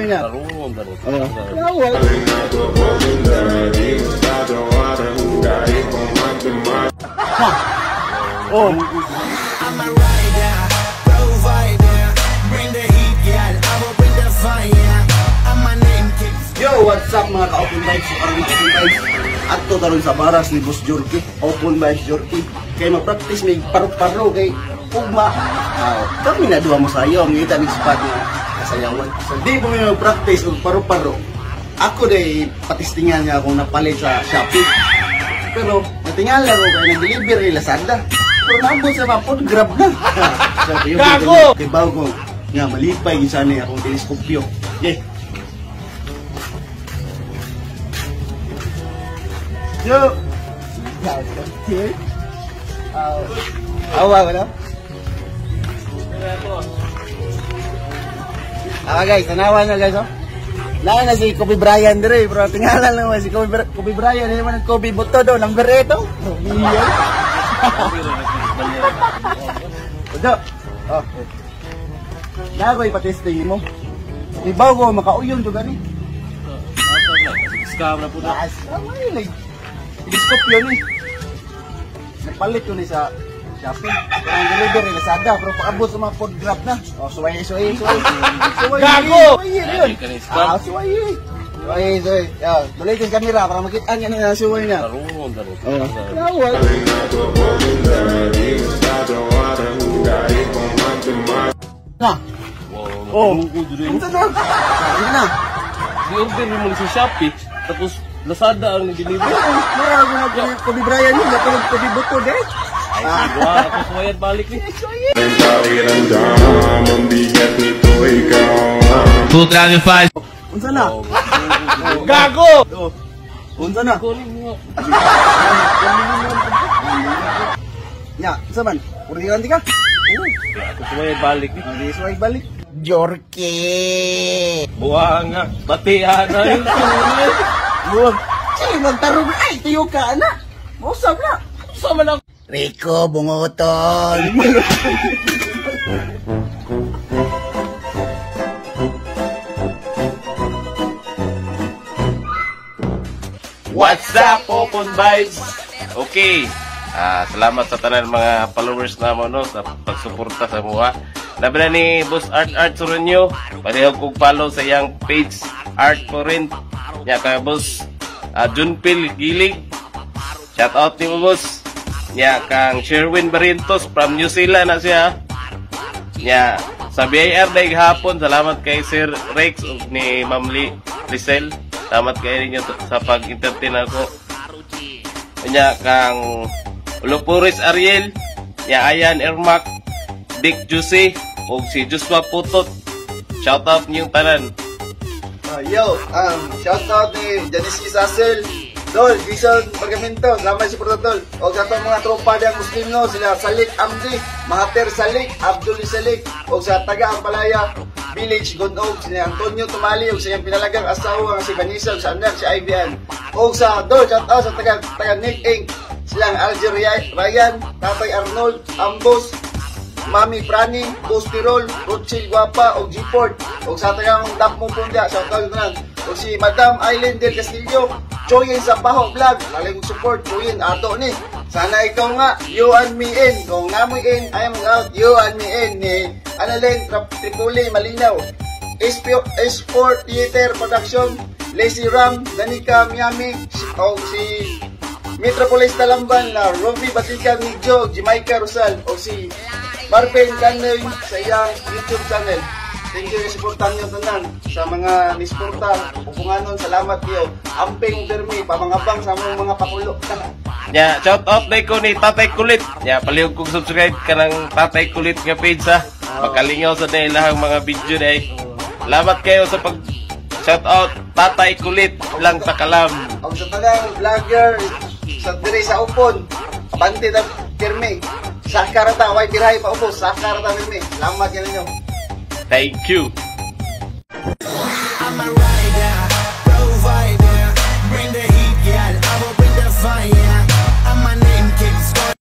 suway na. Oh. Yo, what's up mga ka-open vibes? Parang open vibes. Ato taron sa baras ni Boss Jorky. Open vibes Jorky. Kaya ma-practice may paro-paro kay ugma. Kami na duwa mo sayo. Ngita ni spot nga kasayawan. So di po may mag-practice og paro-paro. Ako day patistingan nga akong napalit sa Shopee. Pero natingala ko kaya nag-deliver ni Lazada. Pero nabot sa mga pod, grab na. Gago! Kaya bago ko nga malipay gin sana akong teleskopyo. Okay. Yo! Here? Awa, wala? Guys, tanawan na guys, oh. Lain na si Kobe Bryant dire, pero tingala naman si Kobe Bryant, hindi naman ang Kobe Buto do, number 8 oh. Udo. Oh. Nagoy patesting mo. Ibaw ko makauyon to gani. Scam na po na. Ay, like teleskopyo ni. Napalit ko ni sa Shopee. Ang deliver ni Lazada, pero paabot sa mga pod grab na. Oh, suway. Gago! Suway. Yo, balik yung camera para makita niya na suway niya. Nah. Oh, unsa na? Ano? Di-order mo sa Shopee, tapos Lazada ang nag-deliver. Mara ko na Kobe Bryant yun, katulad Kobe Buto de. Ay, sigwa, tapos wayan balik ni. Putra mi faz. Unsa na? Gago! Unsa na? Kunin mo. Nya, unsa man? Purihan di ka? Tapos wayan balik ni. Hindi suway balik. Jorky! Buwang nga, batihan na yun. Buwang! Sige, magtarong ay, tuyo ka, anak! Mausap na! Sama na. Rico, bungoton! What's up, Open Vibes? Okay. Salamat sa tanan mga followers naman no, sa pagsuporta sa mga. Labi na ni Boss Art Suronyo. Palihog kong follow sa iyang page Art for Rent. Nya kay Boss Junpil Gilig. Shout out ni mo Boss. Nya kang Sherwin Barrientos from New Zealand na siya. Nya sa BIR day hapon. Salamat kay Sir Rex ni Ma'am Lisel. Salamat kay ninyo sa pag-entertain ako. Nya kang Ulupuris Ariel. Nya Ayan Ermac. Dick Juicy o si Joshua Putot. Shout out niyong tanan. Yo, shout out ni Janice Isasel, Dol, Jason Pagamento, salamat si Prototol. O sa itong mga tropa diyang Muslim no, sila Salik Amdi, Mahathir Salik, Abdul Salik, o sa taga Ampalaya Village, Gonog, si Antonio Tumali, o sa iyang pinalagang asawa, si Vanessa, sa anak, si Ivian. O sa Dol, shout out sa taga Nick Inc, silang Alger Ryan, Tatay Arnold, Ambos, Mami Prani, Boss Tirol, Rothschild Guapa, o G-Port, o sa tagang Dapmo Pundia, shout out na o si Madam Aileen Del Castillo, Choyin sa Paho Vlog, maling support, Choyin, ato ni. Sana ikaw nga, you and me in, kung namoy in, I am out, you and me in, ni Annalyn Tripoli, Malinaw, S4 Theater Production, Lazy Ram, Danica Miami, o si Metropolis Talamban, na Robbie Basica Migjo, Jamaica Rosal, o si Marvin Canoy sa iyang YouTube channel. Thank you sa suportan niyo tanan sa mga nisporta. Upunganon, salamat kayo. Amping dermi, pamangabang sa mga pakulo. Ya, shout out day ko ni Tatay Kulit. Ya, palihog kong subscribe ka ng Tatay Kulit nga page ha. Pagkalingaw sa nilahang mga video day. Salamat kayo sa pag shout out Tatay Kulit lang sa Kalam. O sa tagang vlogger sa diri sa Upon, abante ta pirmi. Sakarata, way tirahay pa ubos. Sakarata pirmi. Salamat yan ninyo. Thank you.